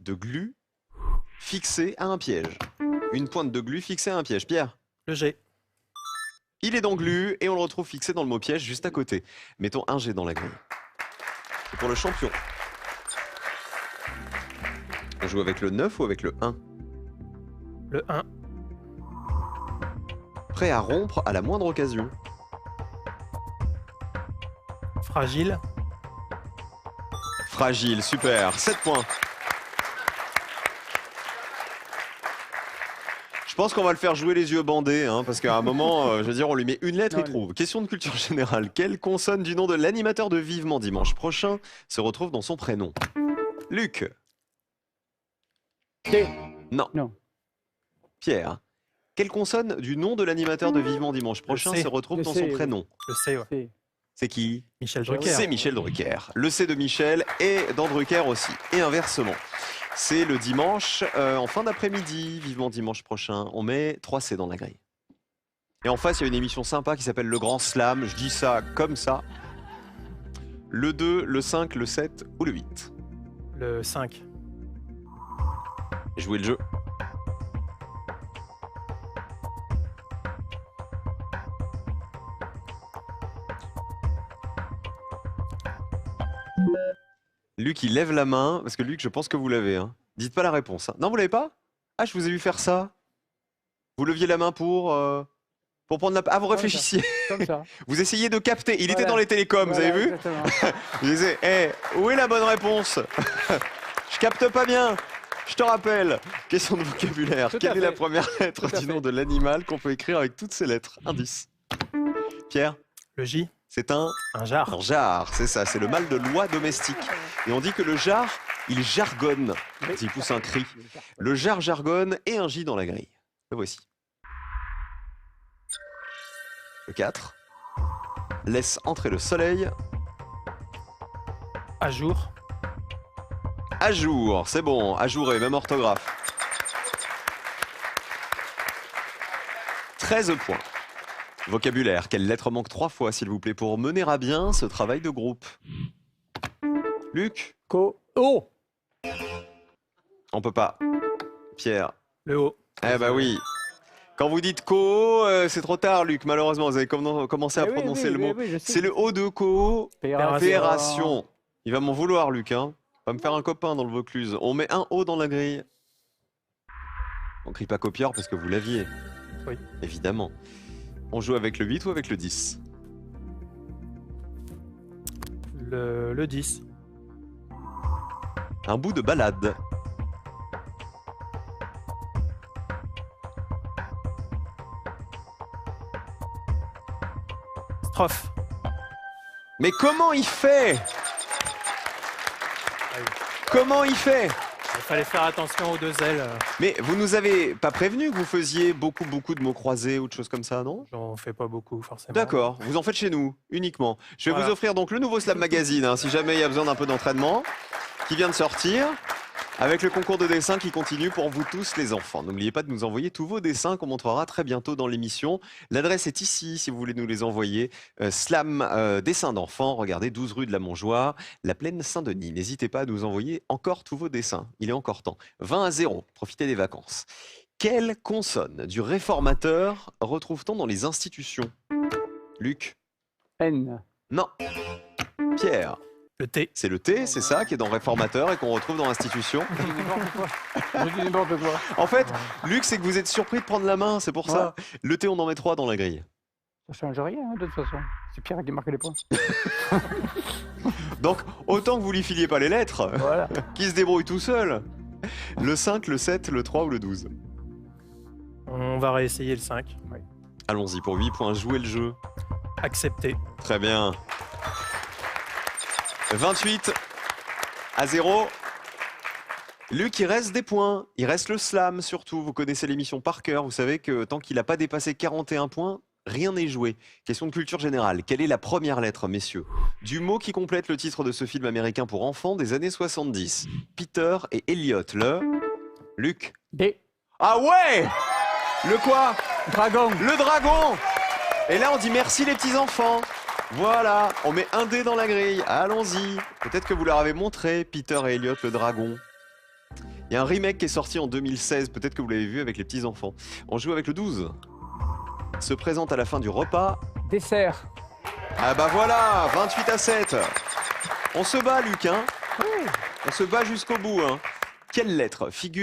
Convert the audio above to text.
de glu fixée à un piège. Une pointe de glu fixée à un piège. Pierre? Le G. Il est dans glu et on le retrouve fixé dans le mot piège juste à côté. Mettons un G dans la grille. Et pour le champion, on joue avec le 9 ou avec le 1? Le 1. Prêt à rompre à la moindre occasion. Fragile. Fragile, super, 7 points. Je pense qu'on va le faire jouer les yeux bandés, hein, parce qu'à un moment, je veux dire, on lui met une lettre, il trouve. Question de culture générale. Quelle consonne du nom de l'animateur de Vivement Dimanche prochain se retrouve dans son prénom? Luc? T. Non. Non. Pierre? Quelle consonne du nom de l'animateur de Vivement Dimanche prochain C. se retrouve Le dans C, son oui. prénom? Le C, ouais. C. C'est qui? Michel Drucker. C'est Michel Drucker. Le C de Michel est dans Drucker aussi. Et inversement. C'est le dimanche, en fin d'après-midi, Vivement Dimanche prochain. On met 3 C dans la grille. Et en face, il y a une émission sympa qui s'appelle Le Grand Slam. Je dis ça comme ça. Le 2, le 5, le 7 ou le 8? Le 5. Jouez le jeu. Luc, il lève la main, parce que Luc, je pense que vous l'avez. Hein. Dites pas la réponse. Hein. Non, vous l'avez pas? Ah, je vous ai vu faire ça. Vous leviez la main pour prendre la... Ah, vous réfléchissiez. Comme ça. Vous essayez de capter. Il était Voilà. dans les télécoms, vous avez vu? Exactement. Vous disiez, hey, où est la bonne réponse? Je capte pas bien. Je te rappelle. Question de vocabulaire. Tout à Quelle est la fait. première lettre Tout à du nom fait. de l'animal qu'on peut écrire avec toutes ces lettres? Indice. Pierre? Le J. C'est un Jar. jar, c'est ça, c'est le mâle de l'oie domestique. Et on dit que le jar, il jargonne quand il pousse un cri. Le jar jargonne et un J dans la grille. Le voici. Le 4. Laisse entrer le soleil. À jour. À jour, c'est bon, ajouré, même orthographe. 13 points. Vocabulaire, quelle lettre manque 3 fois, s'il vous plaît, pour mener à bien ce travail de groupe? Luc? Co. O. On peut pas. Pierre? Le O. Eh ben oui. Quand vous dites co, c'est trop tard, Luc. Malheureusement, vous avez commencé à Eh oui, prononcer oui, le oui, mot. oui, je sais. C'est le O de Opération. coopération. Il va m'en vouloir, Luc. Hein. Va me faire un copain dans le Vaucluse. On met un O dans la grille. On crie pas copieur parce que vous l'aviez. Oui. Évidemment. On joue avec le 8 ou avec le 10? Le 10. Un bout de balade. Strophe. Mais comment il fait? Comment il fait? Il fallait faire attention aux deux L. Mais vous nous avez pas prévenu que vous faisiez beaucoup de mots croisés ou de choses comme ça, non? J'en fais pas beaucoup, forcément. D'accord, vous en faites chez nous, uniquement. Je vais Voilà. vous offrir donc le nouveau Slam Magazine, hein, si jamais il y a besoin d'un peu d'entraînement, qui vient de sortir, avec le concours de dessin qui continue pour vous tous les enfants. N'oubliez pas de nous envoyer tous vos dessins qu'on montrera très bientôt dans l'émission. L'adresse est ici, si vous voulez nous les envoyer. Slam dessin d'enfants, regardez, 12 rue de la Montjoie, la plaine Saint-Denis. N'hésitez pas à nous envoyer encore tous vos dessins, il est encore temps. 20-0, profitez des vacances. Quelle consonne du réformateur retrouve-t-on dans les institutions? Luc? N. Non. Pierre? Le T. C'est le T, c'est ça, qui est dans réformateur et qu'on retrouve dans l'institution. N'importe quoi. Je dis n'importe quoi. En fait, Luc, c'est que vous êtes surpris de prendre la main, c'est pour ça. Le T, on en met 3 dans la grille. Ça change rien, hein, de toute façon. C'est Pierre qui marque les points. Donc, autant que vous lui filiez pas les lettres, Voilà. qui se débrouille tout seul. Le 5, le 7, le 3 ou le 12? On va réessayer le 5. Allons-y, pour 8 points, jouez le jeu. Accepté. Très bien. 28-0. Luc, il reste des points. Il reste le slam surtout. Vous connaissez l'émission par cœur. Vous savez que tant qu'il n'a pas dépassé 41 points, rien n'est joué. Question de culture générale. Quelle est la première lettre, messieurs, du mot qui complète le titre de ce film américain pour enfants des années 70? Peter et Elliot. Luc? D. Ah ouais! Le quoi? Dragon. Le dragon! Et là, on dit merci les petits enfants. Voilà, on met un dé dans la grille. Allons-y. Peut-être que vous leur avez montré Peter et Elliot le dragon. Il y a un remake qui est sorti en 2016, peut-être que vous l'avez vu avec les petits-enfants. On joue avec le 12. Se présente à la fin du repas. Dessert. Ah bah voilà, 28-7. On se bat, Luc, hein. On se bat jusqu'au bout, hein. Quelle lettre figure